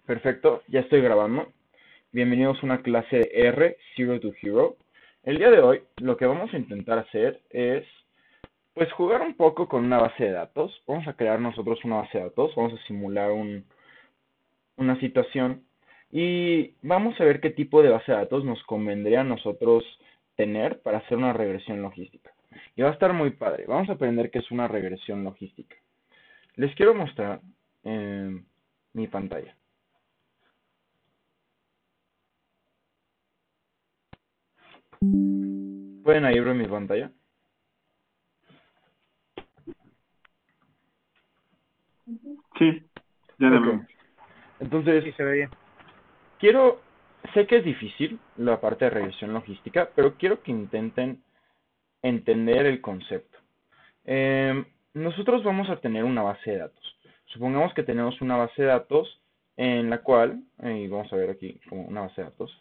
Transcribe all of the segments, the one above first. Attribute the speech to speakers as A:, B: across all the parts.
A: Perfecto, ya estoy grabando. Bienvenidos a una clase de R, Zero to Hero. El día de hoy lo que vamos a intentar hacer es, pues, jugar un poco con una base de datos. Vamos a crear nosotros una base de datos, vamos a simular una situación y vamos a ver qué tipo de base de datos nos convendría a nosotros tener para hacer una regresión logística. Y va a estar muy padre. Vamos a aprender qué es una regresión logística. Les quiero mostrar mi pantalla. ¿Pueden ahí ver mi pantalla?
B: Sí, ya la
A: Ok.
B: vemos.
A: Entonces,
B: Sí, se ve bien.
A: sé que es difícil la parte de regresión logística, pero quiero que intenten entender el concepto. Nosotros vamos a tener una base de datos. Supongamos que tenemos una base de datos en la cual, y vamos a ver aquí como una base de datos,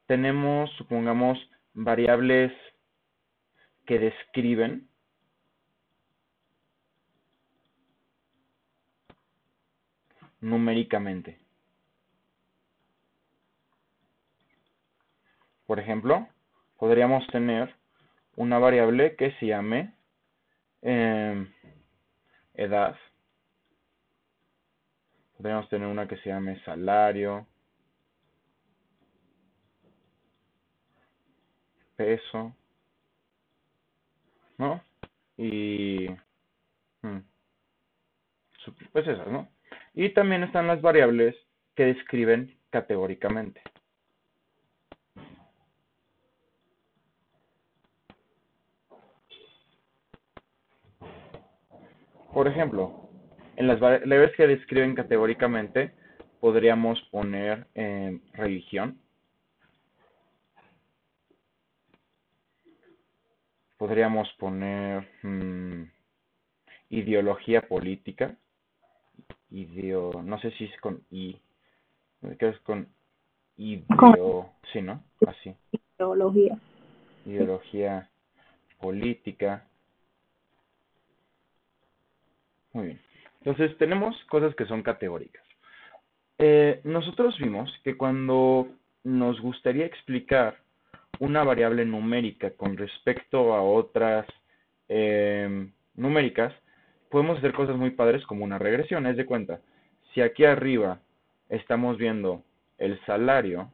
A: tenemos, supongamos, variables que describen numéricamente. Por ejemplo, podríamos tener una variable que se llame edad. Podríamos tener una que se llame salario, peso, ¿no? Y mm, pues esas, ¿no? Y también están las variables que describen categóricamente. Por ejemplo, en las variables que describen categóricamente podríamos poner religión, podríamos poner ideología política, no sé si es con I, creo que es con
C: Con
A: sí, ¿no? Así,
C: ideología. Sí.
A: ideología política. Muy bien. Entonces tenemos cosas que son categóricas. Nosotros vimos que cuando nos gustaría explicar una variable numérica con respecto a otras numéricas, podemos hacer cosas muy padres como una regresión. Es de cuenta, si aquí arriba estamos viendo el salario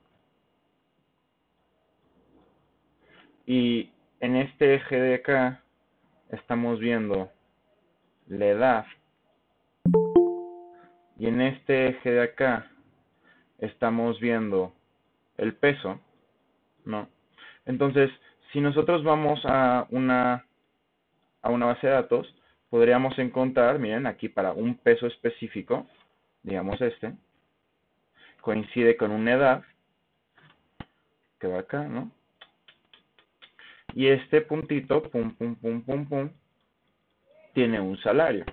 A: y en este eje de acá estamos viendo la edad y en este eje de acá estamos viendo el peso, ¿no? Entonces, si nosotros vamos a una base de datos, podríamos encontrar, miren, aquí para un peso específico, digamos coincide con una edad, que va acá, ¿no? Y este puntito, pum, pum, pum, pum, pum, tiene un salario,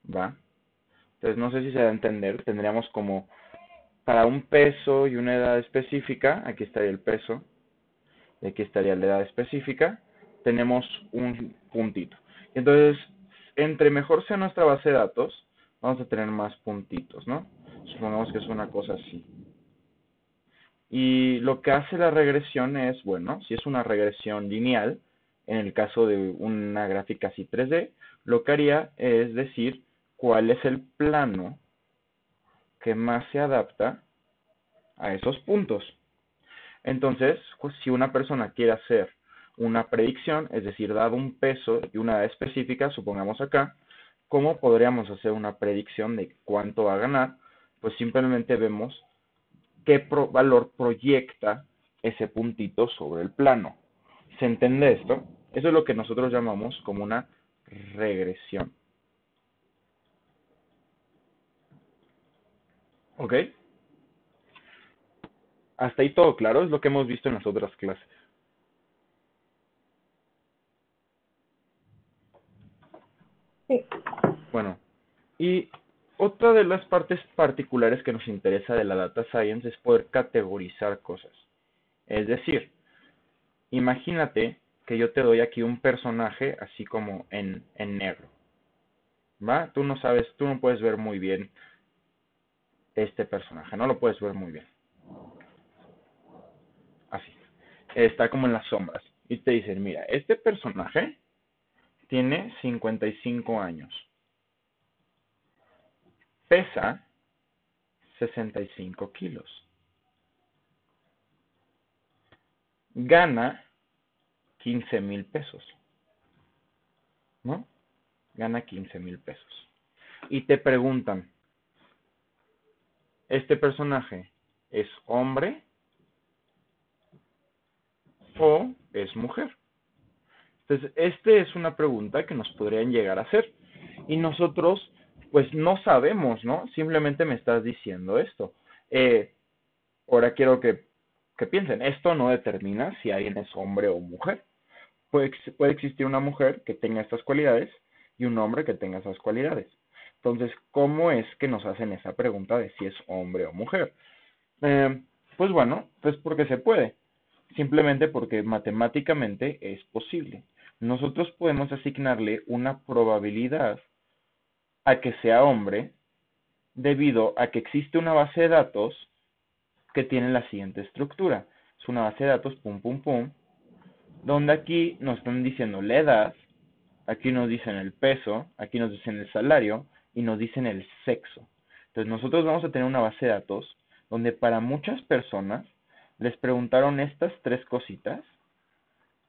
A: ¿va? Entonces, no sé si se da a entender, tendríamos como para un peso y una edad específica, aquí estaría el peso, y aquí estaría la edad específica, tenemos un puntito. Entonces, entre mejor sea nuestra base de datos, vamos a tener más puntitos, ¿no? Supongamos que es una cosa así. Y lo que hace la regresión es, bueno, si es una regresión lineal, en el caso de una gráfica así 3D, lo que haría es decir cuál es el plano que más se adapta a esos puntos. Entonces, pues, si una persona quiere hacer una predicción, es decir, dado un peso y una edad específica, supongamos acá, ¿cómo podríamos hacer una predicción de cuánto va a ganar? Pues simplemente vemos qué valor proyecta ese puntito sobre el plano. ¿Se entiende esto? Eso es lo que nosotros llamamos como una regresión. ¿Ok? Hasta ahí todo claro, es lo que hemos visto en las otras clases.
C: Sí.
A: Bueno, y otra de las partes particulares que nos interesa de la data science es poder categorizar cosas. Es decir, imagínate que yo te doy aquí un personaje así como en negro, ¿va? Tú no sabes, tú no puedes ver muy bien este personaje. No lo puedes ver muy bien. Así. Está como en las sombras. Y te dicen, mira, este personaje tiene 55 años. Pesa 65 kilos. Gana 15,000 pesos. ¿No? Gana 15,000 pesos. Y te preguntan, ¿este personaje es hombre o es mujer? Entonces, esta es una pregunta que nos podrían llegar a hacer. Y nosotros, pues no sabemos, ¿no? Simplemente me estás diciendo esto. Ahora quiero que piensen, esto no determina si alguien es hombre o mujer. Puede existir una mujer que tenga estas cualidades y un hombre que tenga esas cualidades. Entonces, ¿cómo es que nos hacen esa pregunta de si es hombre o mujer? Pues bueno, pues porque se puede. Simplemente porque matemáticamente es posible. Nosotros podemos asignarle una probabilidad a que sea hombre debido a que existe una base de datos que tiene la siguiente estructura. Es una base de datos pum pum pum, donde aquí nos están diciendo la edad, aquí nos dicen el peso, aquí nos dicen el salario y nos dicen el sexo. Entonces nosotros vamos a tener una base de datos donde para muchas personas les preguntaron estas tres cositas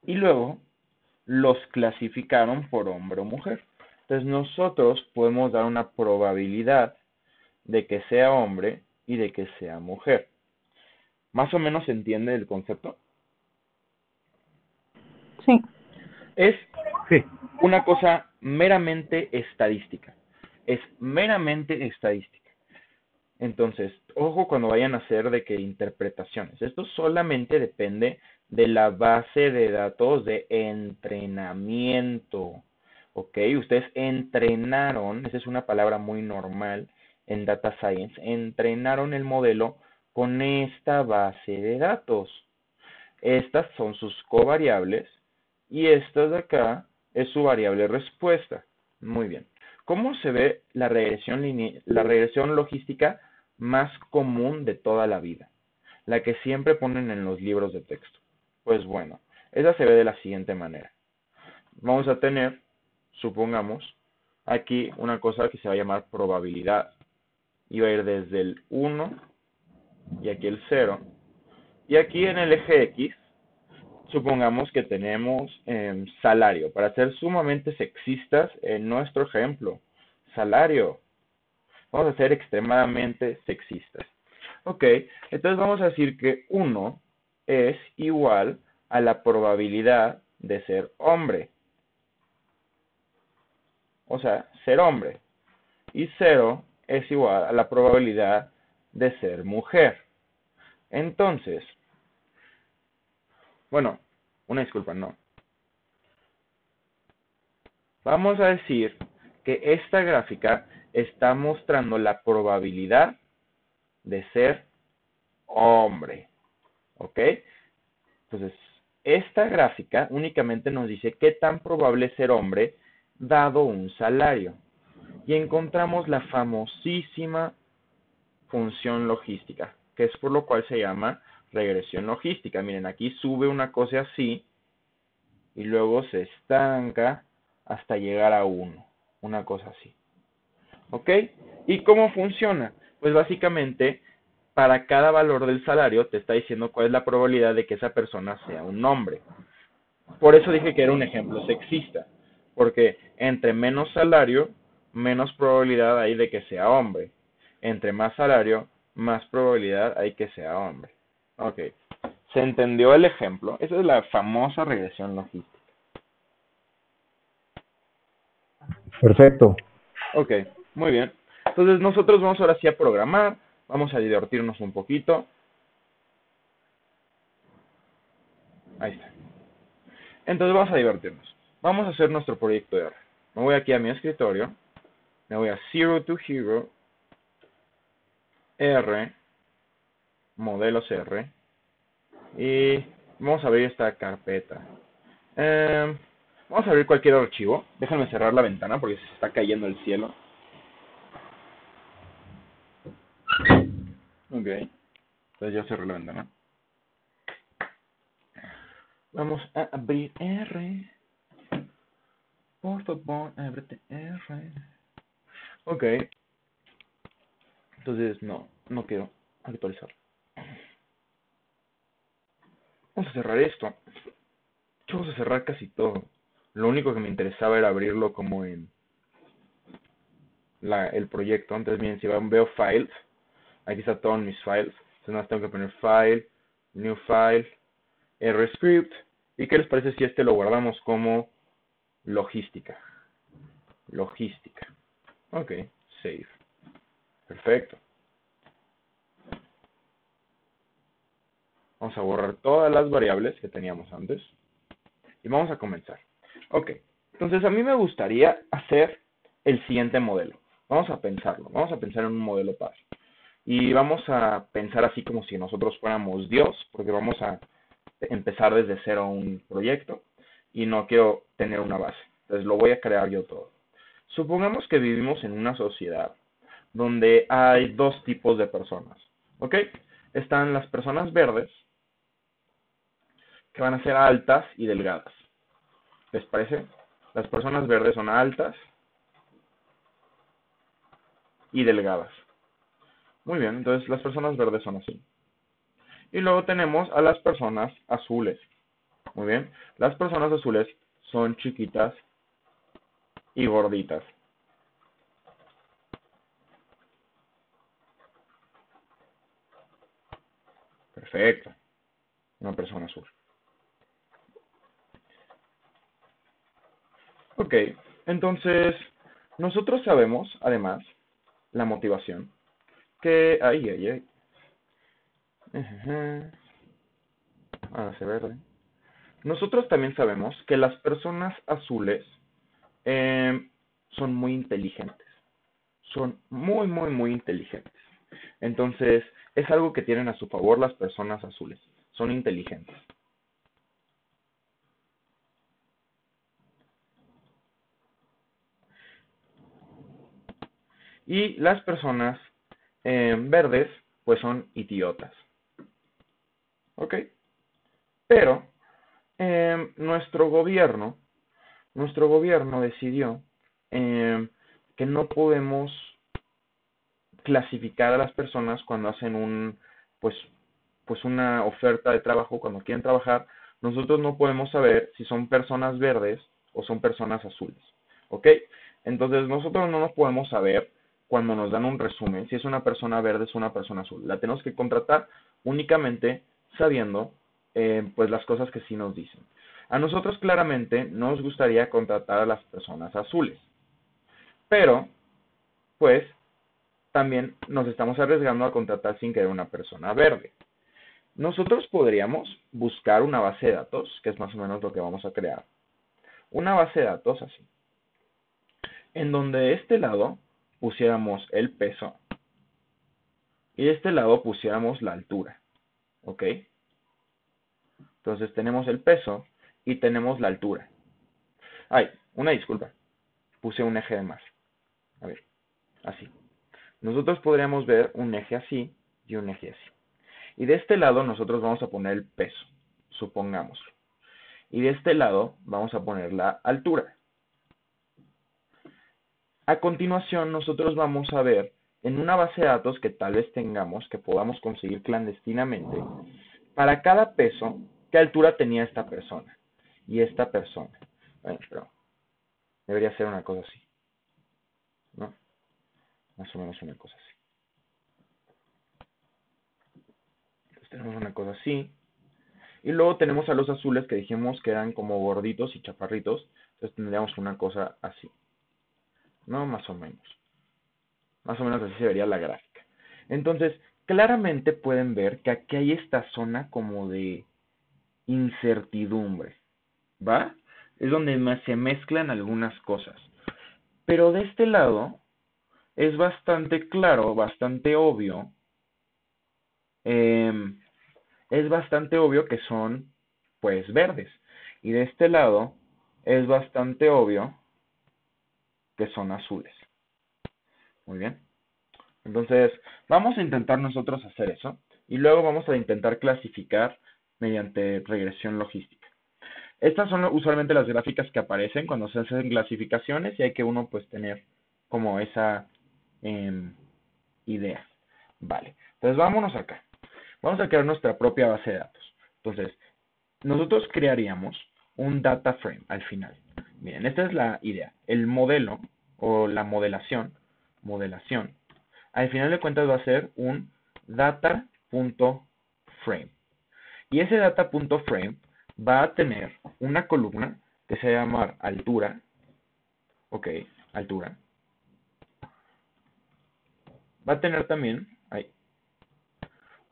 A: y luego los clasificaron por hombre o mujer. Entonces nosotros podemos dar una probabilidad de que sea hombre y de que sea mujer. ¿Más o menos se entiende el concepto?
C: Sí.
A: Es
B: Sí.
A: una cosa meramente estadística. Es meramente estadística. Entonces, ojo cuando vayan a hacer de que interpretaciones. Esto solamente depende de la base de datos de entrenamiento. ¿Ok? Ustedes entrenaron, esa es una palabra muy normal en Data Science, entrenaron el modelo con esta base de datos. Estas son sus covariables y esta de acá es su variable respuesta. Muy bien. ¿Cómo se ve la regresión logística más común de toda la vida? La que siempre ponen en los libros de texto. Pues bueno, esa se ve de la siguiente manera. Vamos a tener, supongamos, aquí una cosa que se va a llamar probabilidad. Y va a ir desde el 1 y aquí el 0. Y aquí en el eje X, supongamos que tenemos salario. Para ser sumamente sexistas en nuestro ejemplo, salario. Vamos a ser extremadamente sexistas. Ok, entonces vamos a decir que 1 es igual a la probabilidad de ser hombre. O sea, ser hombre. Y 0 es igual a la probabilidad de ser mujer. Entonces, bueno, una disculpa, no. Vamos a decir que esta gráfica está mostrando la probabilidad de ser hombre. ¿Ok? Entonces, esta gráfica únicamente nos dice qué tan probable es ser hombre dado un salario. Y encontramos la famosísima función logística, que es por lo cual se llama regresión logística. Miren, aquí sube una cosa así y luego se estanca hasta llegar a 1, una cosa así. ¿Ok? ¿Y cómo funciona? Pues básicamente, para cada valor del salario te está diciendo cuál es la probabilidad de que esa persona sea un hombre. Por eso dije que era un ejemplo sexista, porque entre menos salario, menos probabilidad hay de que sea hombre. Entre más salario, más probabilidad hay que sea hombre. Ok. ¿Se entendió el ejemplo? Esa es la famosa regresión logística.
B: Perfecto.
A: Ok, muy bien. Entonces nosotros vamos ahora sí a programar, vamos a divertirnos un poquito. Ahí está. Entonces vamos a divertirnos. Vamos a hacer nuestro proyecto de R. Me voy aquí a mi escritorio, me voy a Zero to Hero, R, modelos R, y vamos a abrir esta carpeta. Vamos a abrir cualquier archivo. Déjenme cerrar la ventana porque se está cayendo el cielo. Ok. Entonces ya se relevanta, ¿no? Vamos a abrir R. Por favor, ábrete R. Ok. Entonces, no quiero actualizar. Vamos a cerrar esto. Vamos a cerrar casi todo. Lo único que me interesaba era abrirlo como en el proyecto. Entonces, miren, si veo files, aquí está todos mis files. Entonces, nada más tengo que poner file, new file, RScript. ¿Y qué les parece si este lo guardamos como logística? Logística. Ok, save. Perfecto. Vamos a borrar todas las variables que teníamos antes. Y vamos a comenzar. Ok, entonces a mí me gustaría hacer el siguiente modelo. Vamos a pensarlo. Vamos a pensar en un modelo padre. Y vamos a pensar así como si nosotros fuéramos Dios, porque vamos a empezar desde cero un proyecto y no quiero tener una base. Entonces lo voy a crear yo todo. Supongamos que vivimos en una sociedad donde hay dos tipos de personas. ¿Ok? Están las personas verdes, que van a ser altas y delgadas. ¿Les parece? Las personas verdes son altas y delgadas. Muy bien, entonces las personas verdes son así. Y luego tenemos a las personas azules. Muy bien, las personas azules son chiquitas y gorditas. Perfecto. Una persona azul. Ok, entonces nosotros sabemos, además, la motivación, que... Ay. Hágase verde. Nosotros también sabemos que las personas azules son muy inteligentes. Son muy inteligentes. Entonces, es algo que tienen a su favor las personas azules. Son inteligentes. Y las personas verdes, pues son idiotas. ¿Ok? Pero nuestro gobierno decidió que no podemos clasificar a las personas cuando hacen pues una oferta de trabajo, cuando quieren trabajar. Nosotros no podemos saber si son personas verdes o son personas azules. ¿Ok? Entonces nosotros no nos podemos saber cuando nos dan un resumen si es una persona verde o es una persona azul. La tenemos que contratar únicamente sabiendo pues las cosas que sí nos dicen. A nosotros claramente nos gustaría contratar a las personas azules, pero pues también nos estamos arriesgando a contratar sin querer una persona verde. Nosotros podríamos buscar una base de datos, que es más o menos lo que vamos a crear. Una base de datos así, en donde de este lado pusiéramos el peso y de este lado pusiéramos la altura. ¿Ok? Entonces tenemos el peso y tenemos la altura. Ay, una disculpa. Puse un eje de más. A ver, así. Nosotros podríamos ver un eje así y un eje así. Y de este lado nosotros vamos a poner el peso, supongámoslo. Y de este lado vamos a poner la altura. A continuación nosotros vamos a ver en una base de datos que tal vez tengamos, que podamos conseguir clandestinamente, para cada peso, qué altura tenía esta persona y esta persona. Bueno, pero debería ser una cosa así, ¿no? Más o menos una cosa así. Entonces tenemos una cosa así. Y luego tenemos a los azules que dijimos que eran como gorditos y chaparritos. Entonces tendríamos una cosa así, ¿no? Más o menos. Más o menos así se vería la gráfica. Entonces, claramente pueden ver que aquí hay esta zona como de incertidumbre, ¿va? Es donde se mezclan algunas cosas. Pero de este lado es bastante claro, bastante obvio. Es bastante obvio que son, pues, verdes. Y de este lado es bastante obvio que son azules. Muy bien. Entonces, vamos a intentar nosotros hacer eso y luego vamos a intentar clasificar mediante regresión logística. Estas son usualmente las gráficas que aparecen cuando se hacen clasificaciones y hay que uno pues tener como esa idea. Vale, entonces vámonos acá. Vamos a crear nuestra propia base de datos. Entonces, nosotros crearíamos un data frame al final. Miren, esta es la idea. El modelo o la modelación, al final de cuentas va a ser un data.frame. Y ese data.frame va a tener una columna que se va a llamar altura. Ok, altura. Va a tener también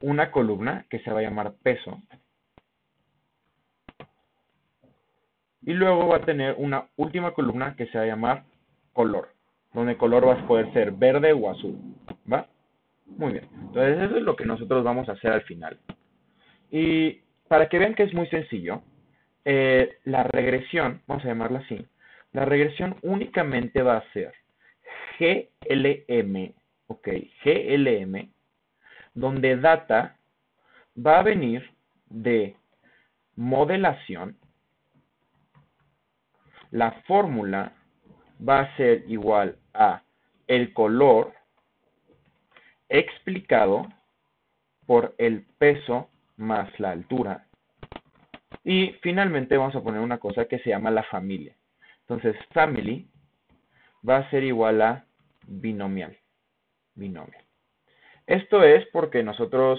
A: una columna que se va a llamar peso. Y luego va a tener una última columna que se va a llamar color, donde color va a poder ser verde o azul. ¿Va? Muy bien. Entonces eso es lo que nosotros vamos a hacer al final. Y para que vean que es muy sencillo, la regresión, vamos a llamarla así, la regresión únicamente va a ser GLM, ok, GLM, donde data va a venir de modelación, la fórmula va a ser igual a el color explicado por el peso más la altura. Y finalmente vamos a poner una cosa que se llama la familia. Entonces, family va a ser igual a binomial. Esto es porque nosotros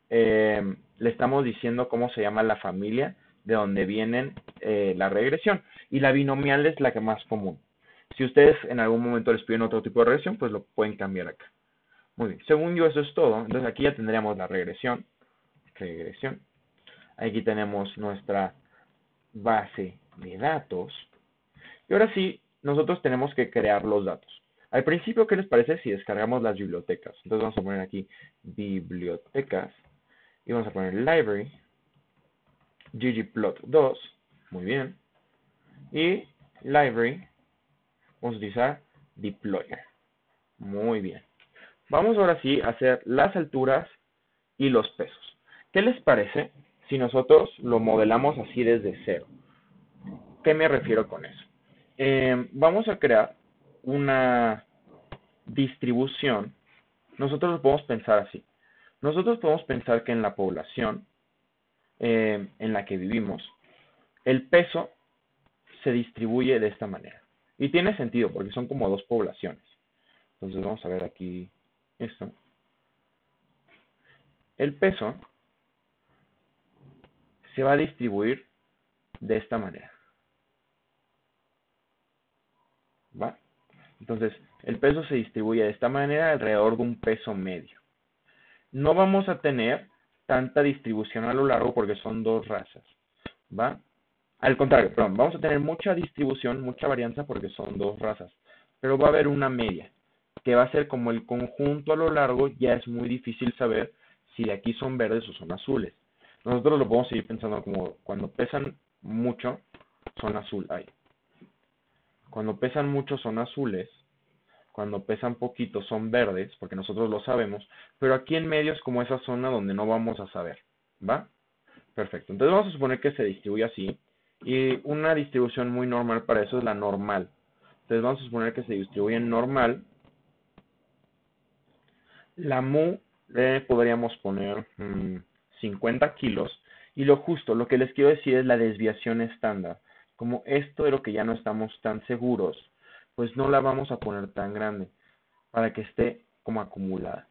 A: le estamos diciendo cómo se llama la familia de donde vienen la regresión. Y la binomial es la que más común. Si ustedes en algún momento les piden otro tipo de regresión, pues lo pueden cambiar acá. Muy bien, según yo eso es todo. Entonces aquí ya tendríamos la regresión. Aquí tenemos nuestra base de datos. Y ahora sí, nosotros tenemos que crear los datos. Al principio, ¿qué les parece si descargamos las bibliotecas? Entonces vamos a poner aquí bibliotecas y vamos a poner library, ggplot2, muy bien, y library, vamos a utilizar deployer, muy bien. Vamos ahora sí a hacer las alturas y los pesos. ¿Qué les parece si nosotros lo modelamos así desde cero? ¿Qué me refiero con eso? Vamos a crear una distribución. Nosotros lo podemos pensar así. Nosotros podemos pensar que en la población en la que vivimos, el peso se distribuye de esta manera. Y tiene sentido porque son como dos poblaciones. Entonces vamos a ver aquí esto. El peso se va a distribuir de esta manera. ¿Va? Entonces, el peso se distribuye de esta manera alrededor de un peso medio. No vamos a tener tanta distribución a lo largo porque son dos razas. ¿Va? Al contrario, perdón, vamos a tener mucha distribución, mucha varianza porque son dos razas. Pero va a haber una media, que va a ser como el conjunto a lo largo, ya es muy difícil saber si de aquí son verdes o son azules. Nosotros lo podemos seguir pensando como cuando pesan mucho, son azul. Cuando pesan mucho son azules, cuando pesan poquito son verdes, porque nosotros lo sabemos, pero aquí en medio es como esa zona donde no vamos a saber, ¿va? Perfecto, entonces vamos a suponer que se distribuye así, y una distribución muy normal para eso es la normal. Entonces vamos a suponer que se distribuye en normal. La mu podríamos poner 50 kilos, y lo justo, lo que les quiero decir es la desviación estándar. Como esto de lo que ya no estamos tan seguros, pues no la vamos a poner tan grande para que esté como acumulada.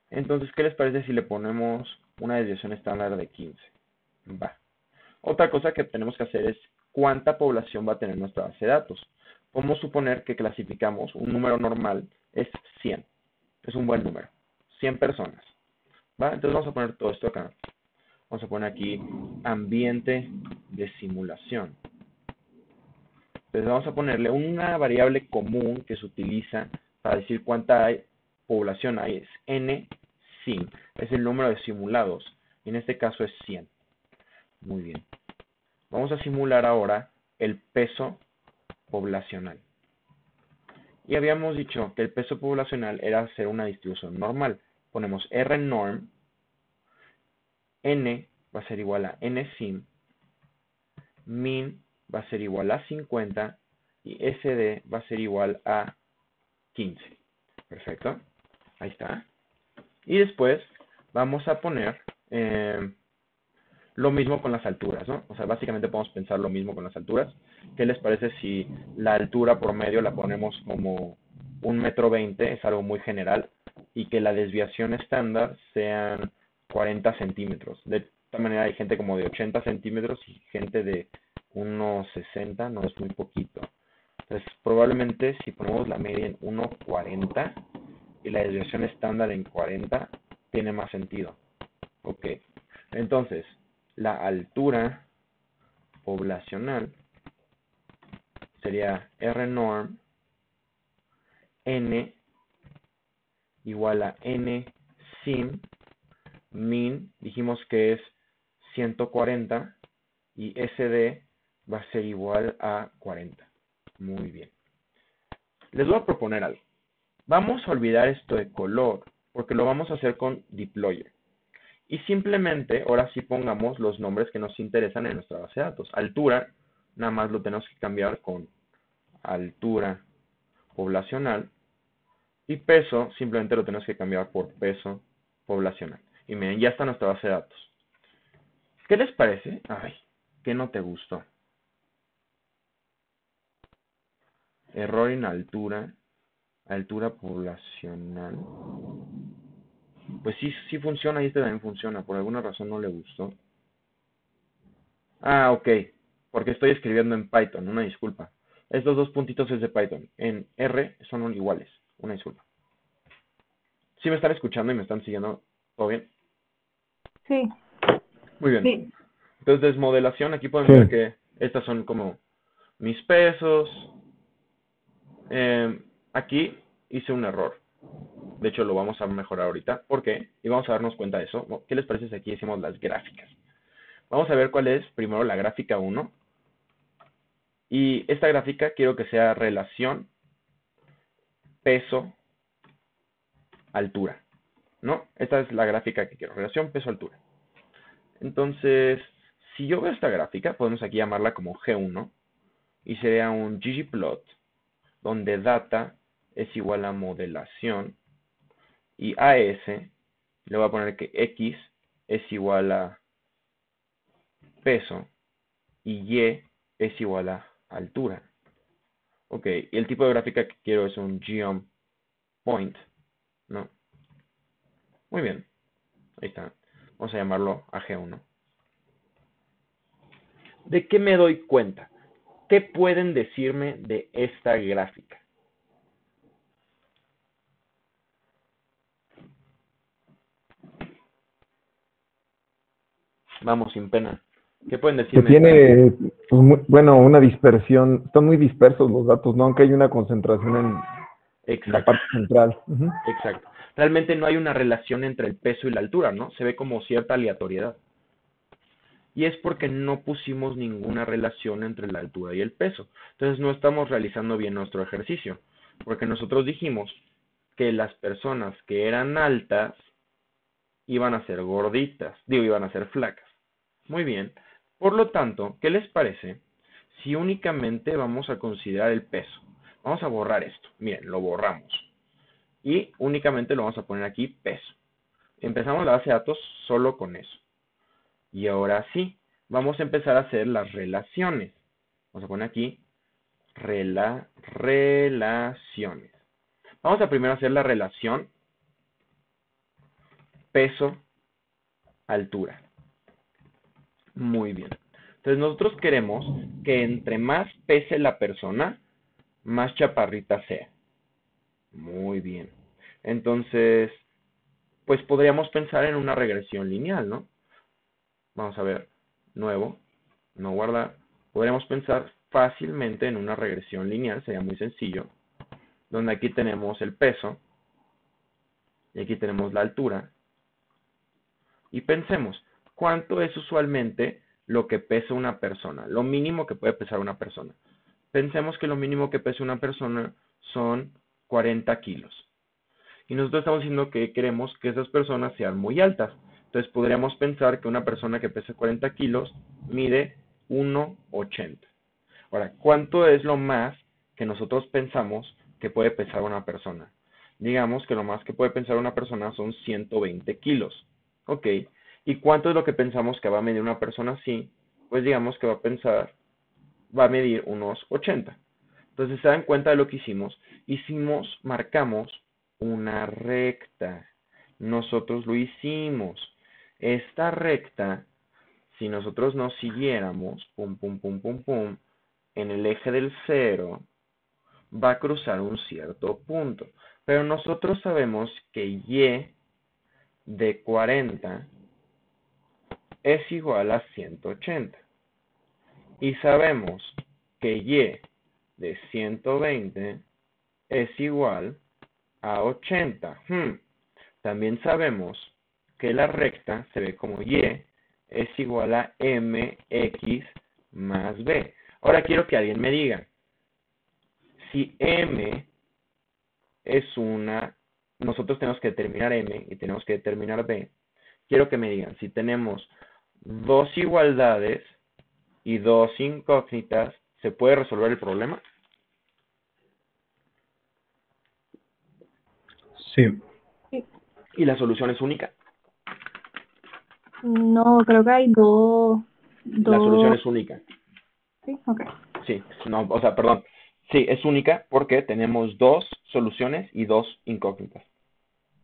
A: Entonces, ¿qué les parece si le ponemos una desviación estándar de 15? Va. Otra cosa que tenemos que hacer es cuánta población va a tener nuestra base de datos. Podemos suponer que clasificamos un número normal es 100. Es un buen número. 100 personas. ¿Va? Entonces vamos a poner todo esto acá. Vamos a poner aquí ambiente de simulación. Entonces vamos a ponerle una variable común que se utiliza para decir cuánta población hay. Es nsim. Es el número de simulados. Y en este caso es 100. Muy bien. Vamos a simular ahora el peso poblacional. Y habíamos dicho que el peso poblacional era hacer una distribución normal. Ponemos R norm, N va a ser igual a N sim, min va a ser igual a 50 y SD va a ser igual a 15. Perfecto. Ahí está. Y después vamos a poner lo mismo con las alturas, ¿no? O sea, básicamente podemos pensar lo mismo con las alturas. ¿Qué les parece si la altura promedio la ponemos como 1,20 m? Es algo muy general. Y que la desviación estándar sean 40 centímetros. De esta manera hay gente como de 80 centímetros y gente de unos 60, no es muy poquito. Entonces, probablemente si ponemos la media en 1,40 y la desviación estándar en 40, tiene más sentido. Ok. Entonces, la altura poblacional sería R norm N igual a N sim, min, dijimos que es 140 y SD va a ser igual a 40. Muy bien. Les voy a proponer algo. Vamos a olvidar esto de color porque lo vamos a hacer con deployer. Y simplemente, ahora sí pongamos los nombres que nos interesan en nuestra base de datos. Altura, nada más lo tenemos que cambiar con altura poblacional. Y peso, simplemente lo tenemos que cambiar por peso poblacional. Y miren, ya está nuestra base de datos. ¿Qué les parece? Ay, ¿qué no te gustó? Error en altura, altura poblacional. Pues sí funciona y este también funciona. Por alguna razón no le gustó. Ah, ok. Porque estoy escribiendo en Python. Una disculpa. Estos dos puntitos es de Python. En R son iguales. Una disculpa. ¿Sí me están escuchando y me están siguiendo? ¿Todo bien?
C: Sí.
A: Muy bien.
C: Sí.
A: Entonces, desmodelación. Aquí pueden ver que estas son como mis pesos. Aquí hice un error. De hecho, lo vamos a mejorar ahorita. ¿Por qué? Y vamos a darnos cuenta de eso. ¿Qué les parece si aquí hicimos las gráficas? Vamos a ver cuál es primero la gráfica 1. Y esta gráfica quiero que sea relación peso altura, ¿no? Esta es la gráfica que quiero, relación peso altura. Entonces, si yo veo esta gráfica, podemos aquí llamarla como G1 y sería un ggplot donde data es igual a modelación y a S le voy a poner que X es igual a peso y Y es igual a altura. Ok, y el tipo de gráfica que quiero es un geom point, ¿no? Muy bien, ahí está. Vamos a llamarlo a G1. ¿De qué me doy cuenta? ¿Qué pueden decirme de esta gráfica? Vamos, sin pena. ¿Qué pueden
D: Que
A: decirme?
D: tiene, pues, bueno, una dispersión, están muy dispersos los datos, ¿no? Aunque hay una concentración en la
A: Exacto,
D: parte central. Ujú.
A: exacto. Realmente no hay una relación entre el peso y la altura, ¿no? Se ve como cierta aleatoriedad. Y es porque no pusimos ninguna relación entre la altura y el peso. Entonces no estamos realizando bien nuestro ejercicio. Porque nosotros dijimos que las personas que eran altas iban a ser gorditas, iban a ser flacas. Muy bien. Por lo tanto, ¿qué les parece si únicamente vamos a considerar el peso? Vamos a borrar esto. Miren, lo borramos. Y únicamente lo vamos a poner aquí peso. Empezamos la base de datos solo con eso. Y ahora sí, vamos a empezar a hacer las relaciones. Vamos a poner aquí relaciones. Vamos a primero hacer la relación peso-altura. Muy bien. Entonces nosotros queremos que entre más pese la persona, más chaparrita sea. Muy bien. Entonces, pues podríamos pensar en una regresión lineal, ¿no? Vamos a ver, nuevo, no guardar. Podríamos pensar fácilmente en una regresión lineal, sería muy sencillo, donde aquí tenemos el peso, y aquí tenemos la altura, y pensemos, ¿cuánto es usualmente lo que pesa una persona? Lo mínimo que puede pesar una persona. Pensemos que lo mínimo que pesa una persona son 40 kilos. Y nosotros estamos diciendo que queremos que esas personas sean muy altas. Entonces podríamos pensar que una persona que pesa 40 kilos mide 1,80. Ahora, ¿cuánto es lo más que nosotros pensamos que puede pesar una persona? Digamos que lo más que puede pesar una persona son 120 kilos. Ok. ¿Y cuánto es lo que pensamos que va a medir una persona así? Pues digamos que va a medir unos 80. Entonces, ¿se dan cuenta de lo que hicimos? Marcamos una recta. Nosotros lo hicimos. Esta recta, si nosotros nos siguiéramos, pum, pum, pum, pum, pum, en el eje del 0, va a cruzar un cierto punto. Pero nosotros sabemos que y de 40 es igual a 180. Y sabemos que y de 120 es igual a 80. También sabemos que la recta se ve como y es igual a mx más b. Ahora quiero que alguien me diga, si m es nosotros tenemos que determinar m y tenemos que determinar b. Quiero que me digan, si tenemos dos igualdades y dos incógnitas, ¿se puede resolver el problema?
B: Sí.
C: Sí.
A: ¿Y la solución es única?
C: No, creo que hay dos.
A: La solución es única.
C: Sí, ok.
A: Sí, no, o sea, perdón. Sí, es única porque tenemos dos soluciones y dos incógnitas.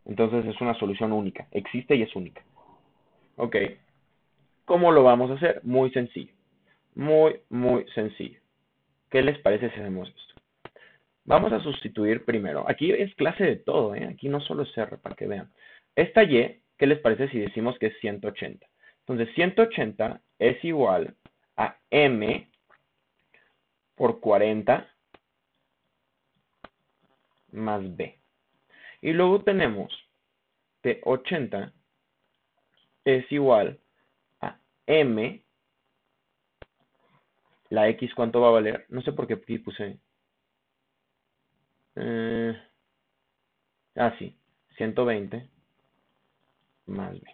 A: Entonces es una solución única. Existe y es única. Ok. ¿Cómo lo vamos a hacer? Muy sencillo. Muy, muy sencillo. ¿Qué les parece si hacemos esto? Vamos a sustituir primero. Aquí es clase de todo, ¿eh? Aquí no solo es R, para que vean. Esta Y, ¿qué les parece si decimos que es 180? Entonces, 180 es igual a M por 40 más B. Y luego tenemos que 80 es igual a M. La X, ¿cuánto va a valer? No sé por qué aquí puse. Sí, 120 más B.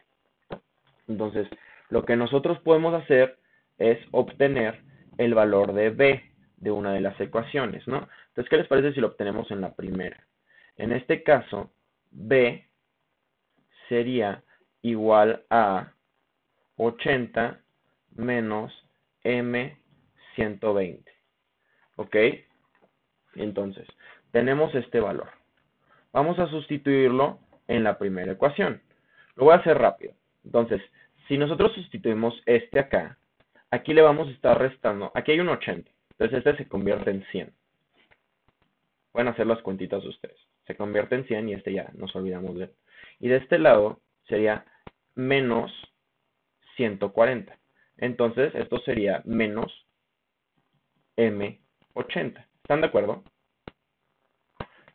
A: Entonces, lo que nosotros podemos hacer es obtener el valor de B de una de las ecuaciones, ¿no? Entonces, ¿qué les parece si lo obtenemos en la primera? En este caso, B sería igual a 80 menos M 120. ¿Ok? Entonces, tenemos este valor. Vamos a sustituirlo en la primera ecuación. Lo voy a hacer rápido. Entonces, si nosotros sustituimos este acá, aquí le vamos a estar restando. Aquí hay un 80. Entonces, este se convierte en 100. Pueden hacer las cuentitas ustedes. Se convierte en 100 y este ya nos olvidamos de él. Y de este lado sería menos 140. Entonces, esto sería menos M80. ¿Están de acuerdo?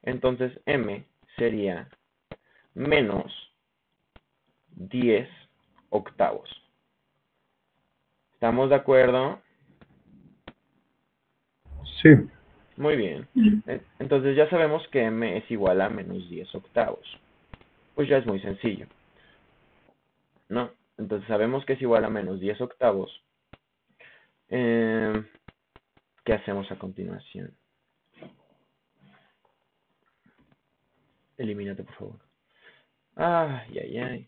A: Entonces, M sería menos 10 octavos. ¿Estamos de acuerdo?
B: Sí.
A: Muy bien. Entonces ya sabemos que M es igual a menos 10 octavos. Pues ya es muy sencillo, ¿no? Entonces sabemos que es igual a menos 10 octavos. ¿Qué hacemos a continuación? Elimínate, por favor. Ay, ay, ay.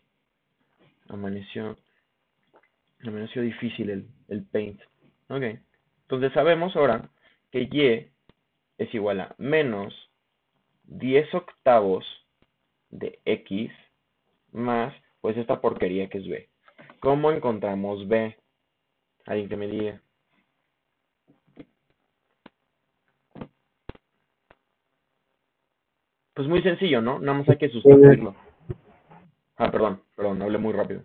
A: Amaneció difícil el paint. Ok. Entonces sabemos ahora que Y es igual a menos 10 octavos de X más, pues esta porquería que es B. ¿Cómo encontramos B? Alguien que me diga. Pues muy sencillo, ¿no? Nada más hay que sustituirlo. Perdón, hablé muy rápido.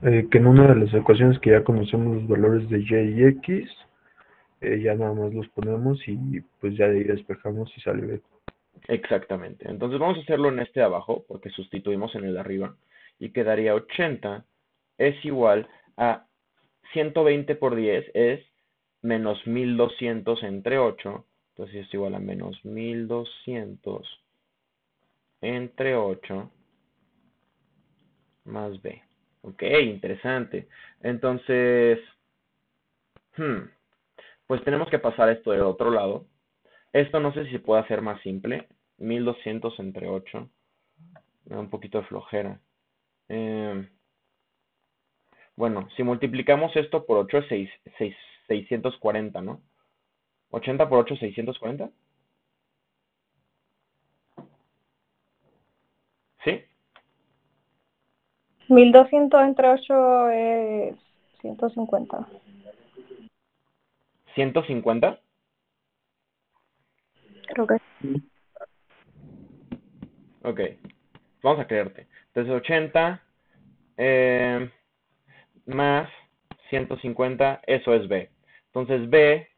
B: Que en una de las ecuaciones que ya conocemos los valores de y y x, ya nada más los ponemos y pues ya de ahí despejamos y sale B.
A: Exactamente. Entonces vamos a hacerlo en este de abajo, porque sustituimos en el de arriba. Y quedaría 80 es igual a 120 por 10 es menos 1200 entre 8 Entonces esto igual a menos 1200 entre 8 más b. Ok, interesante. Entonces, pues tenemos que pasar esto del otro lado. Esto no sé si se puede hacer más simple. 1200 entre 8. Me da un poquito de flojera. Bueno, si multiplicamos esto por 8 es 640, ¿no? 80 por 8 es 640. ¿Sí?
C: 1200 entre 8 es 150.
A: ¿150?
C: Creo que sí.
A: Ok, vamos a creerte. Entonces 80 más 150, eso es B. Entonces B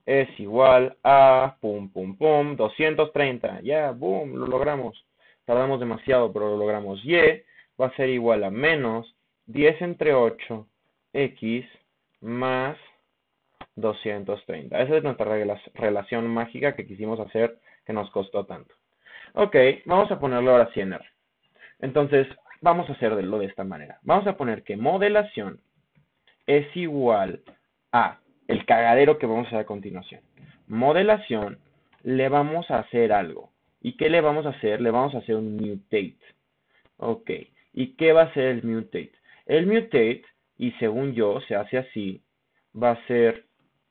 A: es igual a, pum, pum, pum, 230. Ya, boom, lo logramos. Tardamos demasiado, pero lo logramos. Y va a ser igual a menos 10 entre 8, X más 230. Esa es nuestra relación mágica que quisimos hacer, que nos costó tanto. Ok, vamos a ponerlo ahora sí en R. Entonces, vamos a hacerlo de esta manera. Vamos a poner que modelación es igual a el cagadero que vamos a hacer a continuación. Modelación, le vamos a hacer algo. ¿Y qué le vamos a hacer? Le vamos a hacer un mutate. Ok, ¿y qué va a ser el mutate? El mutate, y según yo se hace así, va a ser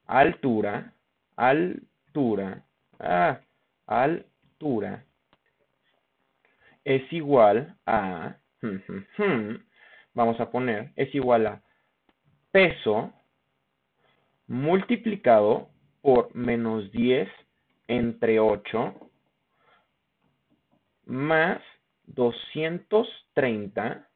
A: altura, altura es igual a, vamos a poner, es igual a peso multiplicado por menos 10 entre 8 más 230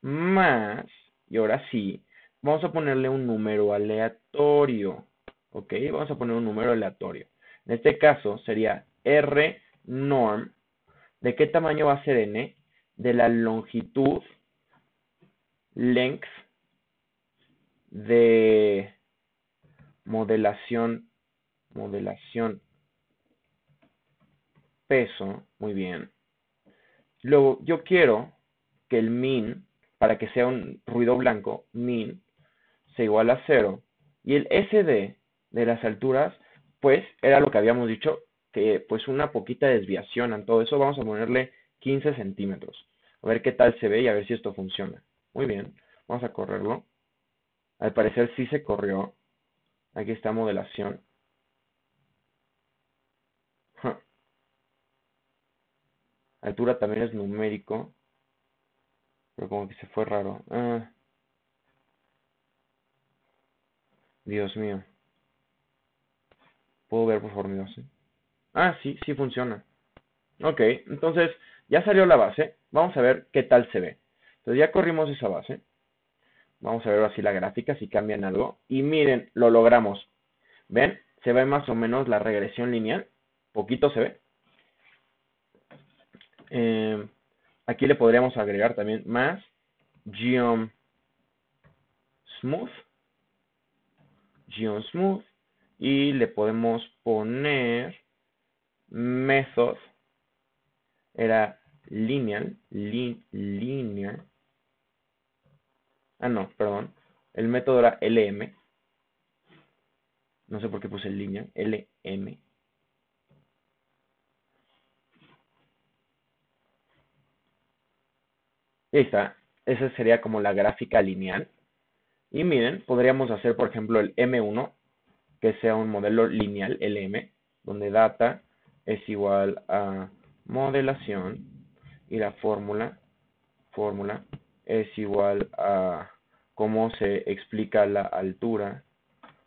A: más, y ahora sí, vamos a ponerle un número aleatorio, ¿ok? Vamos a poner un número aleatorio. En este caso sería R norm. ¿De qué tamaño va a ser n? De la longitud, length, de modelación, peso, muy bien. Luego, yo quiero que el min, para que sea un ruido blanco, min, sea igual a 0. Y el SD de las alturas, pues, era lo que habíamos dicho, que pues una poquita desviación en todo eso. Vamos a ponerle 15 centímetros. A ver qué tal se ve y a ver si esto funciona. Muy bien, vamos a correrlo. Al parecer sí se corrió. Aquí está modelación. Altura también es numérico. Pero como que se fue raro. Dios mío. ¿Puedo ver por favor mi base? Sí, sí funciona. Ok, entonces ya salió la base. Vamos a ver qué tal se ve. Entonces ya corrimos esa base. Vamos a ver así la gráfica, si cambian algo. Y miren, lo logramos. ¿Ven? Se ve más o menos la regresión lineal. Poquito se ve. Aquí le podríamos agregar también más Geom Smooth. Y le podemos poner Method. Era lineal. Linear. No, perdón. El método era LM. No sé por qué puse lineal. LM. Y ahí está. Esa sería como la gráfica lineal. Y miren, podríamos hacer, por ejemplo, el M1, que sea un modelo lineal, LM, donde data es igual a modelación y la fórmula es igual a cómo se explica la altura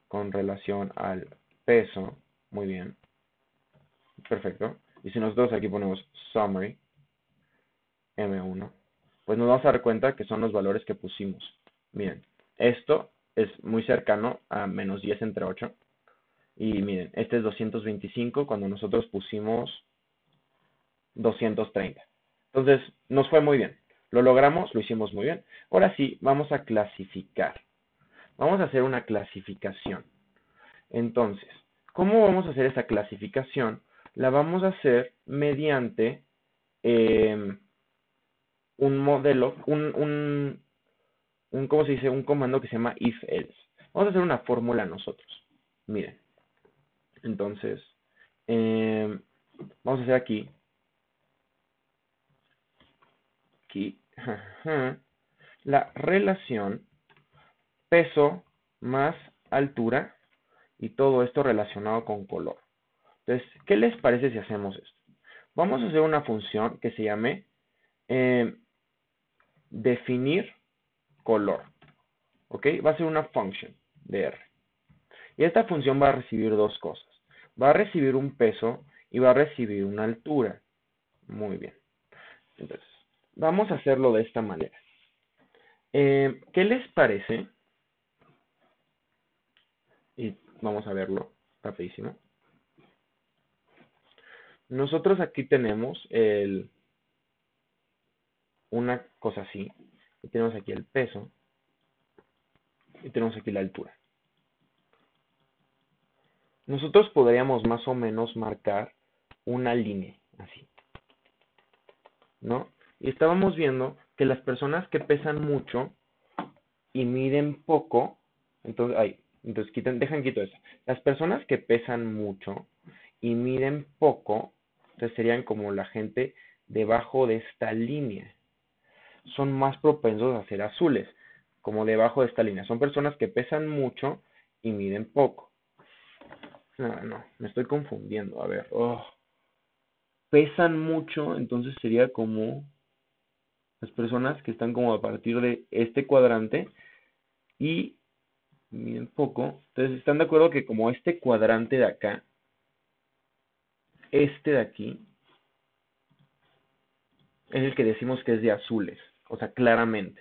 A: con relación al peso. Muy bien. Perfecto. Y si nosotros aquí ponemos summary, M1, pues nos vamos a dar cuenta que son los valores que pusimos. Miren, esto es muy cercano a menos 10 entre 8. Y miren, este es 225 cuando nosotros pusimos 230. Entonces, nos fue muy bien. Lo logramos, lo hicimos muy bien. Ahora sí, vamos a clasificar. Vamos a hacer una clasificación. Entonces, ¿Cómo vamos a hacer esa clasificación? La vamos a hacer mediante un modelo, ¿cómo se dice? Un comando que se llama if-else. Vamos a hacer una fórmula nosotros. Miren. Entonces, vamos a hacer aquí, la relación peso más altura y todo esto relacionado con color. Entonces, ¿qué les parece si hacemos esto? Vamos a hacer una función que se llame definir color. ¿Ok? Va a ser una function de R. Y esta función va a recibir dos cosas. Va a recibir un peso y va a recibir una altura. Muy bien. Entonces, vamos a hacerlo de esta manera. ¿Qué les parece? Y vamos a verlo rapidísimo. Nosotros aquí tenemos una cosa así. Y tenemos aquí el peso. Y tenemos aquí la altura. Nosotros podríamos más o menos marcar una línea así, ¿no? Y estábamos viendo que las personas que pesan mucho y miden poco, entonces dejan quito eso. Las personas que pesan mucho y miden poco, entonces serían como la gente debajo de esta línea. Son más propensos a ser azules, como debajo de esta línea. Son personas que pesan mucho y miden poco. No, me estoy confundiendo. A ver. Pesan mucho, entonces sería como las personas que están como a partir de este cuadrante y miden poco. Entonces, ¿están de acuerdo que como este cuadrante de acá, este de aquí, es el que decimos que es de azules? O sea, claramente.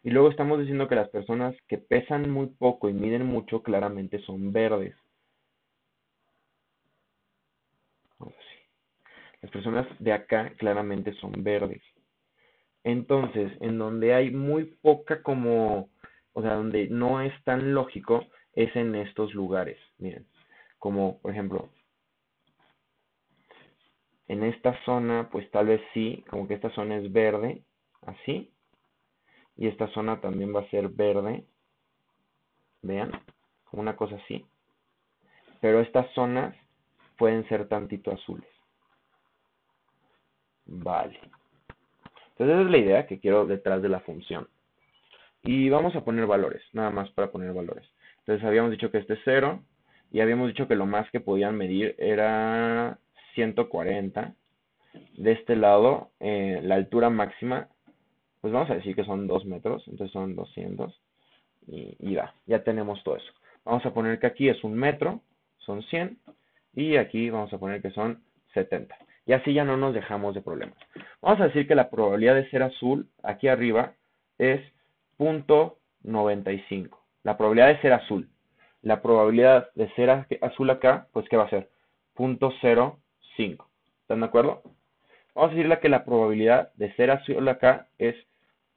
A: Y luego estamos diciendo que las personas que pesan muy poco y miden mucho, claramente son verdes. Ahora sí. Las personas de acá claramente son verdes. Entonces, en donde hay muy poca o sea, donde no es tan lógico, es en estos lugares. Miren, como por ejemplo, en esta zona, pues tal vez sí, como que esta zona es verde, así. Y esta zona también va a ser verde. Vean, como una cosa así. Pero estas zonas pueden ser tantito azules. Vale. Entonces esa es la idea que quiero detrás de la función. Y vamos a poner valores, nada más para poner valores. Entonces habíamos dicho que este es 0 y habíamos dicho que lo más que podían medir era 140. De este lado, la altura máxima, pues vamos a decir que son 2 metros, entonces son 200 y ya tenemos todo eso. Vamos a poner que aquí es 1 metro, son 100 y aquí vamos a poner que son 70. Y así ya no nos dejamos de problemas. Vamos a decir que la probabilidad de ser azul aquí arriba es 0.95. La probabilidad de ser azul. La probabilidad de ser azul acá, pues ¿qué va a ser? 0.05. ¿Están de acuerdo? Vamos a decirle que la probabilidad de ser azul acá es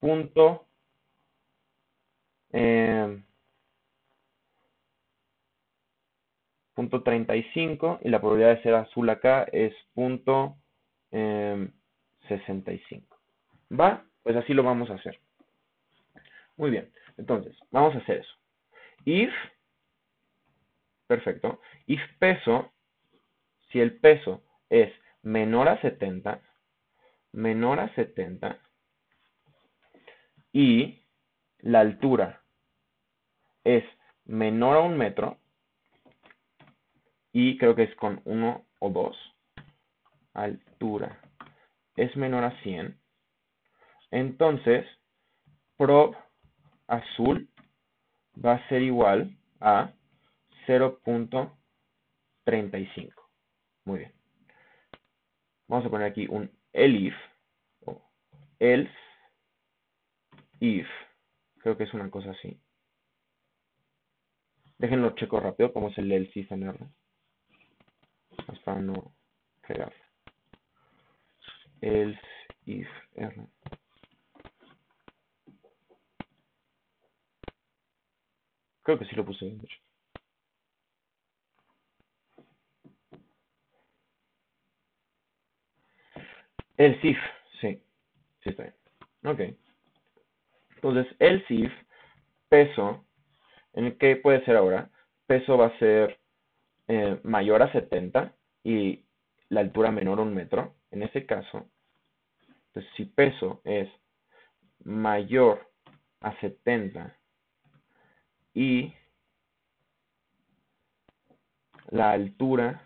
A: 0.35 y la probabilidad de ser azul acá es 0.65. ¿Va? Pues así lo vamos a hacer. Muy bien, entonces, vamos a hacer eso. If, perfecto, if peso, si el peso es menor a 70 y la altura es menor a 1 metro, y creo que es con 1 o 2, altura es menor a 100, entonces prob azul va a ser igual a 0.35. Muy bien. Vamos a poner aquí un elif o else if. Creo que es una cosa así. Déjenlo checo rápido cómo es el else if en R. Más para no fregar. Else if R. Creo que sí lo puse bien, de hecho. else if, sí, sí está bien. Ok. Entonces, else if, peso, ¿en el que puede ser ahora? Peso va a ser mayor a 70 y la altura menor a 1 metro. En ese caso, entonces si peso es mayor a 70 y la altura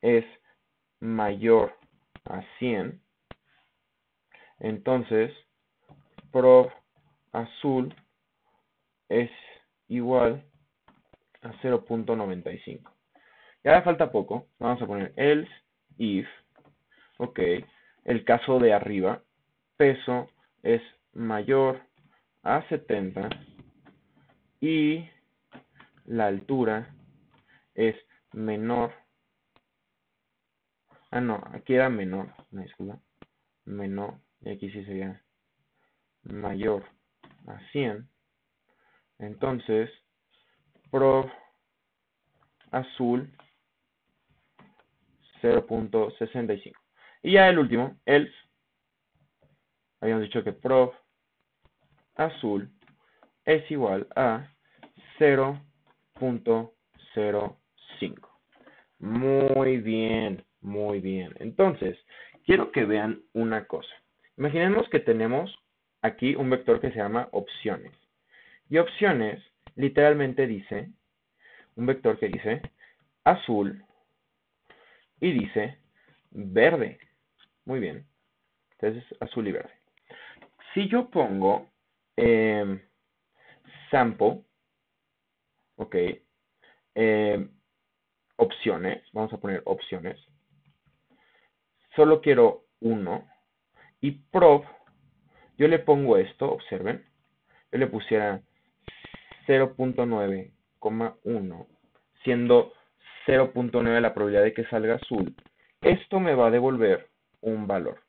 A: es mayor a 100, entonces prob azul es igual a 0.95. Ya falta poco. Vamos a poner else if. Ok. El caso de arriba. Peso es mayor a 70 y la altura es menor. Ah, no. Aquí era menor. No, disculpa. Menor. Y aquí sí sería mayor a 100. Entonces, prob azul 0.65. Y ya el último, else. Habíamos dicho que prob azul es igual a 0.05. Muy bien, muy bien. Entonces, quiero que vean una cosa. Imaginemos que tenemos aquí un vector que se llama opciones. Y opciones literalmente dice, un vector que dice azul y dice verde. Muy bien. Entonces, azul y verde. Si yo pongo sample, ok, opciones, vamos a poner opciones, solo quiero uno, y prob, yo le pongo esto, observen, yo le pusiera 0.9,1, siendo 0.9 la probabilidad de que salga azul, esto me va a devolver un valor.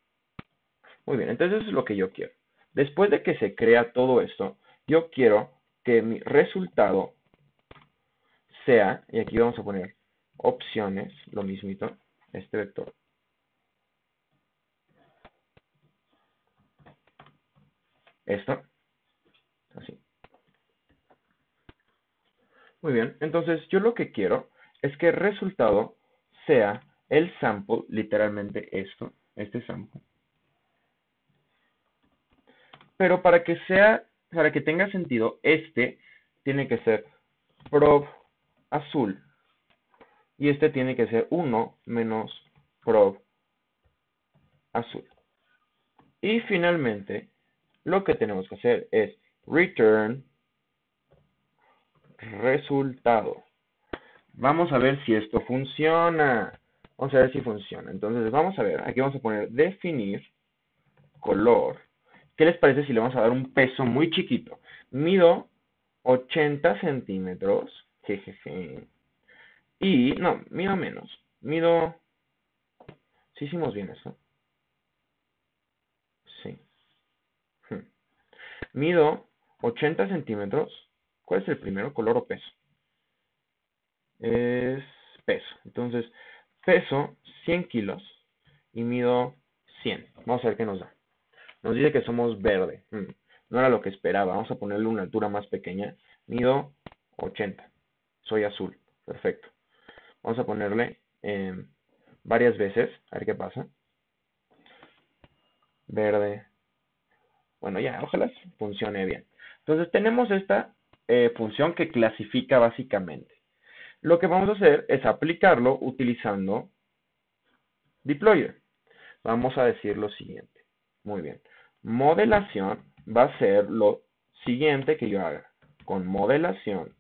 A: Muy bien, entonces eso es lo que yo quiero. Después de que se crea todo esto, yo quiero que mi resultado sea, y aquí vamos a poner opciones, lo mismito, este vector. Esto, así. Muy bien, entonces yo lo que quiero es que el resultado sea el sample, literalmente esto, este sample. Pero para que tenga sentido, este tiene que ser prob azul. Y este tiene que ser 1 menos prob azul. Y finalmente, lo que tenemos que hacer es return resultado. Vamos a ver si esto funciona. Vamos a ver si funciona. Entonces, vamos a ver. Aquí vamos a poner definir color. ¿Qué les parece si le vamos a dar un peso muy chiquito? Mido 80 centímetros. Jejeje. Y, no, mido menos. Mido... ¿Sí hicimos bien eso? Sí. Mido 80 centímetros. ¿Cuál es el primero? ¿Color o peso? Es peso. Entonces, peso 100 kilos y mido 100. Vamos a ver qué nos da. Nos dice que somos verde. No era lo que esperaba. Vamos a ponerle una altura más pequeña. Mido 80. Soy azul. Perfecto. Vamos a ponerle varias veces. A ver qué pasa. Verde. Bueno, ya, ojalá funcione bien. Entonces, tenemos esta función que clasifica básicamente. Lo que vamos a hacer es aplicarlo utilizando deployer. Vamos a decir lo siguiente. Muy bien. Modelación va a ser lo siguiente que yo haga. Con modelación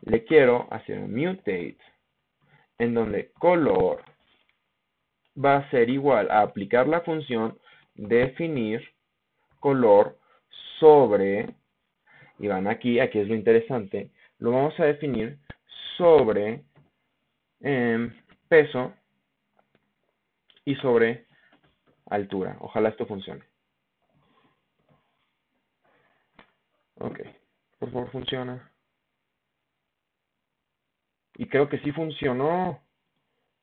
A: le quiero hacer un mutate en donde color va a ser igual a aplicar la función definir color sobre, y van aquí es lo interesante, lo vamos a definir sobre peso y sobre altura. Ojalá esto funcione. Ok, por favor funciona. Y creo que sí funcionó.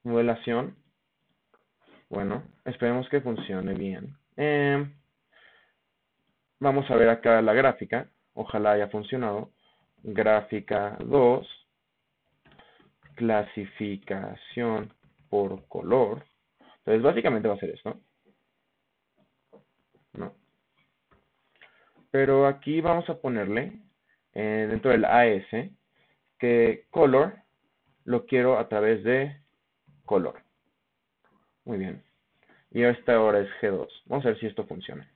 A: Modelación. Bueno, esperemos que funcione bien. Vamos a ver acá la gráfica. Ojalá haya funcionado. Gráfica 2. Clasificación por color. Entonces, básicamente va a ser esto. ¿No? Pero aquí vamos a ponerle, dentro del AS, que color lo quiero a través de color. Muy bien. Y esta ahora es G2. Vamos a ver si esto funciona.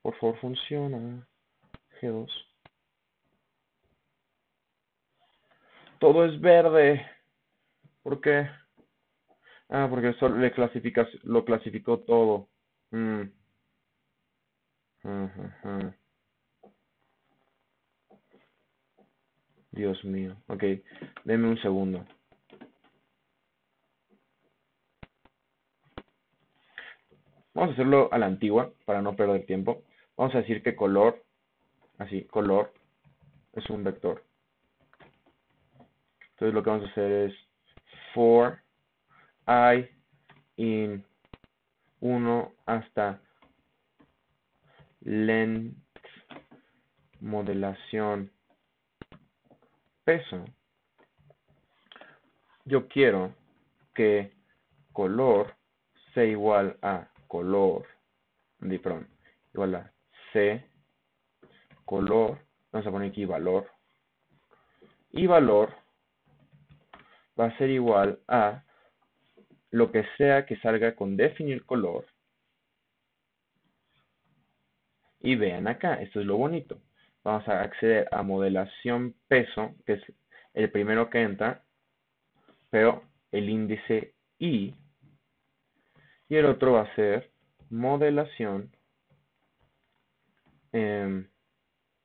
A: Por favor, funciona. G2. Todo es verde. ¿Por qué? Ah, porque solo lo clasificó todo. Ajá. Dios mío. Ok, denme un segundo. Vamos a hacerlo a la antigua para no perder tiempo. Vamos a decir que color, así, color, es un vector. Entonces lo que vamos a hacer es for I in 1 hasta length modelación peso. Yo quiero que color sea igual a color, perdón, igual a C color, vamos a poner aquí valor, y valor va a ser igual a lo que sea que salga con definir color. Y vean acá, esto es lo bonito. Vamos a acceder a modelación peso, que es el primero que entra, pero el índice I. Y el otro va a ser modelación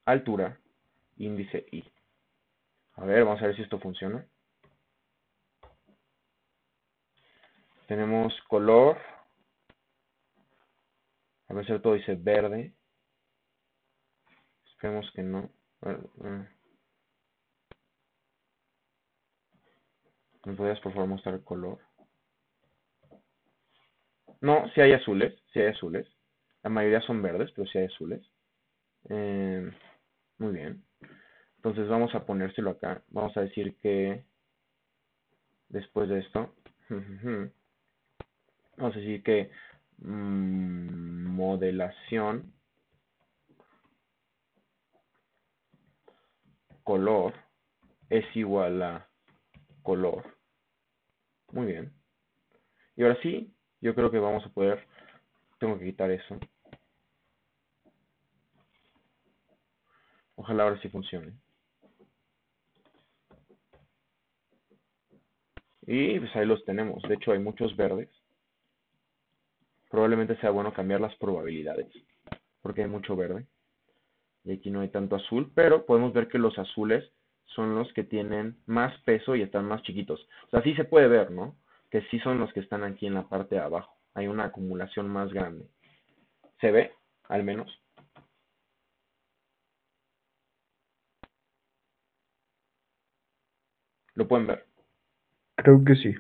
A: altura, índice I. A ver, vamos a ver si esto funciona. Tenemos color. A ver si todo dice verde. Esperemos que no. ¿Me podrías por favor mostrar el color? No, sí hay azules, sí hay azules. La mayoría son verdes, pero sí hay azules. Muy bien. Entonces vamos a ponérselo acá. Vamos a decir que después de esto, vamos a decir que modelación color es igual a color. Muy bien. Y ahora sí, yo creo que vamos a poder, tengo que quitar eso. Ojalá ahora sí funcione. Y pues ahí los tenemos. De hecho hay muchos verdes. Probablemente sea bueno cambiar las probabilidades, porque hay mucho verde. Y aquí no hay tanto azul, pero podemos ver que los azules son los que tienen más peso y están más chiquitos. O sea, sí se puede ver, ¿no? Que sí son los que están aquí en la parte de abajo. Hay una acumulación más grande. ¿Se ve? Al menos. ¿Lo pueden ver?
B: Creo que sí.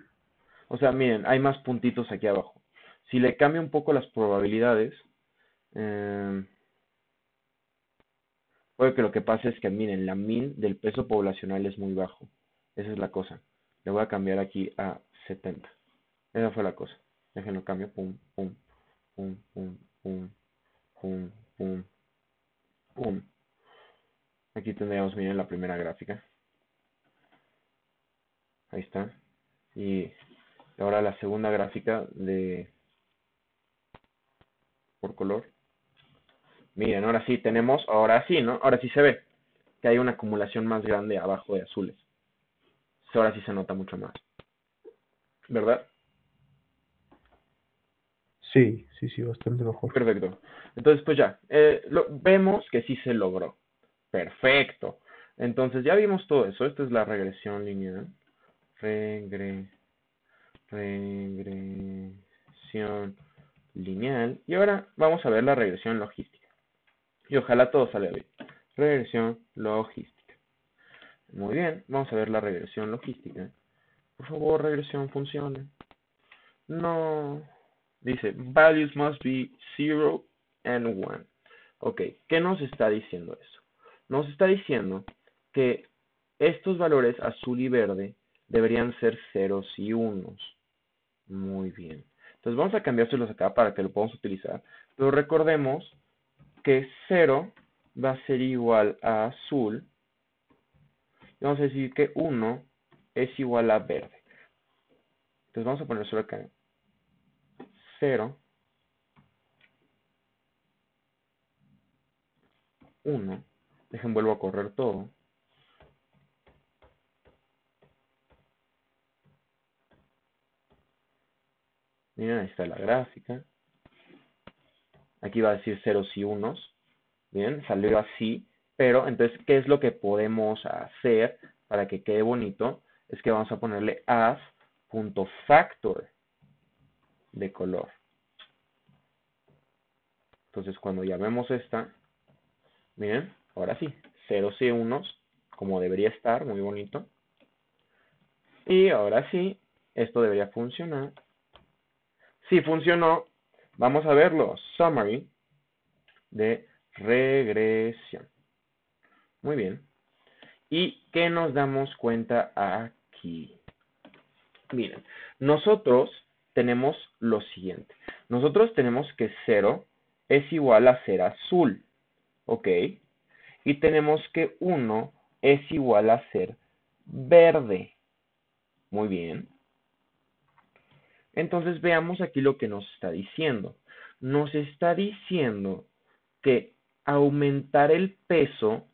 A: O sea, miren, hay más puntitos aquí abajo. Si le cambio un poco las probabilidades, puede que lo que pase es que, miren, la min del peso poblacional es muy bajo. Esa es la cosa. Le voy a cambiar aquí a 70. Esa fue la cosa. Déjenlo cambio. Pum, pum, pum, pum, pum, pum, pum, pum. Aquí tendríamos, miren, la primera gráfica. Ahí está. Y ahora la segunda gráfica de por color. Miren, ahora sí tenemos, ahora sí, ¿no? Ahora sí se ve que hay una acumulación más grande abajo de azules. Ahora sí se nota mucho más. ¿Verdad?
B: Sí, bastante mejor.
A: Perfecto. Entonces, pues ya, vemos que sí se logró. Perfecto. Entonces, ya vimos todo eso. Esta es la regresión lineal. Regresión lineal. Y ahora vamos a ver la regresión logística. Y ojalá todo salga bien. Regresión logística. Muy bien, vamos a ver la regresión logística. Por favor, regresión, funcione. No. Dice, values must be 0 and 1. Ok, ¿qué nos está diciendo eso? Nos está diciendo que estos valores azul y verde deberían ser ceros y unos. Muy bien. Entonces vamos a cambiárselos acá para que lo podamos utilizar. Pero recordemos que 0 va a ser igual a azul. Y vamos a decir que 1 es igual a verde. Entonces vamos a poner solo acá 0, 1. Dejen, vuelvo a correr todo. Miren, ahí está la gráfica. Aquí va a decir ceros y unos. Bien, salió así. Pero, entonces, ¿qué es lo que podemos hacer para que quede bonito? Es que vamos a ponerle as.factor de color. Entonces, cuando llamemos esta, miren, ahora sí, ceros y unos, como debería estar, muy bonito. Y ahora sí, esto debería funcionar. Si funcionó, vamos a verlo. Summary de regresión. Muy bien. ¿Y qué nos damos cuenta aquí? Miren, nosotros tenemos lo siguiente. Nosotros tenemos que 0 es igual a ser azul. ¿Ok? Y tenemos que 1 es igual a ser verde. Muy bien. Entonces veamos aquí lo que nos está diciendo. Nos está diciendo que aumentar el peso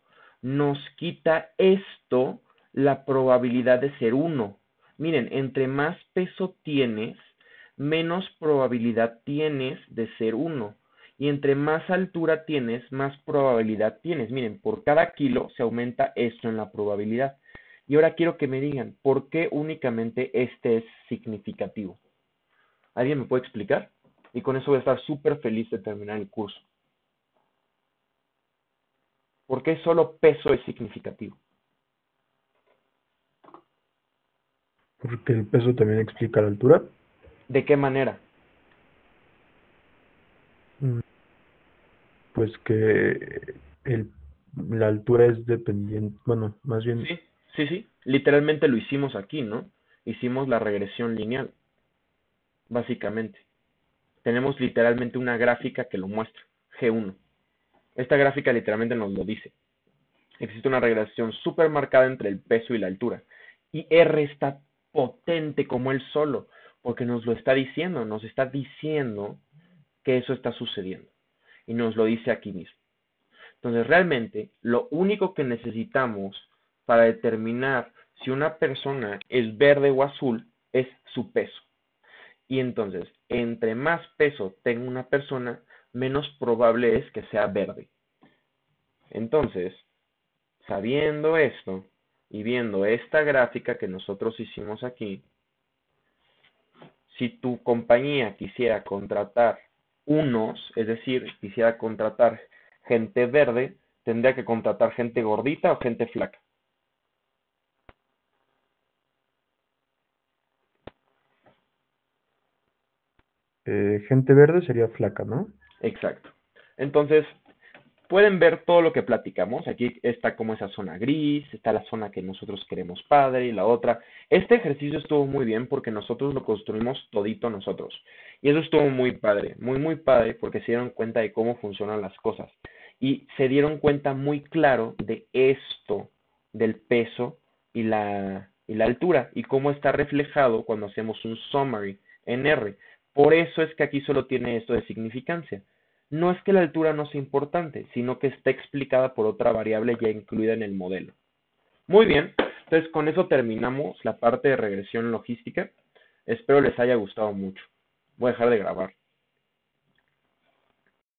A: nos quita esto la probabilidad de ser 1. Miren, entre más peso tienes, menos probabilidad tienes de ser 1. Y entre más altura tienes, más probabilidad tienes. Miren, por cada kilo se aumenta esto en la probabilidad. Y ahora quiero que me digan, ¿por qué únicamente este es significativo? ¿Alguien me puede explicar? Y con eso voy a estar súper feliz de terminar el curso. ¿Por qué solo peso es significativo?
B: Porque el peso también explica la altura.
A: ¿De qué manera?
B: Mm, Pues que la altura es dependiente, bueno, más bien,
A: Sí, sí, sí. Literalmente lo hicimos aquí, ¿no? Hicimos la regresión lineal, básicamente. Tenemos literalmente una gráfica que lo muestra, G1. Esta gráfica literalmente nos lo dice. Existe una regresión súper marcada entre el peso y la altura. Y R está potente como él solo, porque nos lo está diciendo, nos está diciendo que eso está sucediendo. Y nos lo dice aquí mismo. Entonces, realmente, lo único que necesitamos para determinar si una persona es verde o azul es su peso. Y entonces, entre más peso tenga una persona, menos probable es que sea verde. Entonces, sabiendo esto y viendo esta gráfica que nosotros hicimos aquí, si tu compañía quisiera contratar unos, es decir, quisiera contratar gente verde, tendría que contratar gente gordita o gente flaca.
B: gente verde sería flaca, ¿no?
A: Exacto. Entonces, pueden ver todo lo que platicamos. Aquí está como esa zona gris, está la zona que nosotros queremos padre y la otra. Este ejercicio estuvo muy bien porque nosotros lo construimos todito nosotros. Y eso estuvo muy padre, muy padre porque se dieron cuenta de cómo funcionan las cosas. Y se dieron cuenta muy claro de esto, del peso y la altura y cómo está reflejado cuando hacemos un summary en R. Por eso es que aquí solo tiene esto de significancia. No es que la altura no sea importante, sino que está explicada por otra variable ya incluida en el modelo. Muy bien, entonces con eso terminamos la parte de regresión logística. Espero les haya gustado mucho. Voy a dejar de grabar.